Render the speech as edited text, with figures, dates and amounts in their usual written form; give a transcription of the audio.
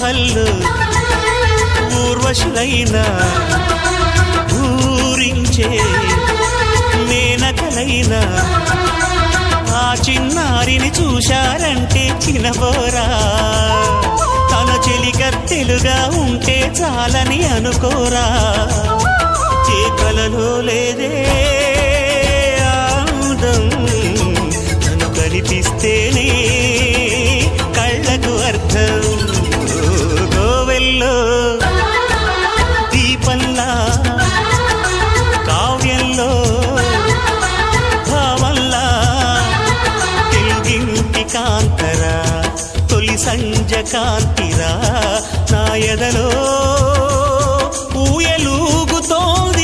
కళ్ళు ఊర్వశులైన ఊరించే మేనకలైన ఆ చిన్నారిని చూశారంటే చినబోరా తన చెలికత్తెలుగా ఉంటే చాలని అనుకోరా ఏ కలలో లేదే ఆనందం తను కనిపిస్తేనే కళ్ళకు అర్థం గోవెల్లో దీపంలా కావ్యంలో భావంలా తెలుగింటి కాంతరా తొలి సంజ కాంతిరా నా ఎదలో ఊయలూగుతోంది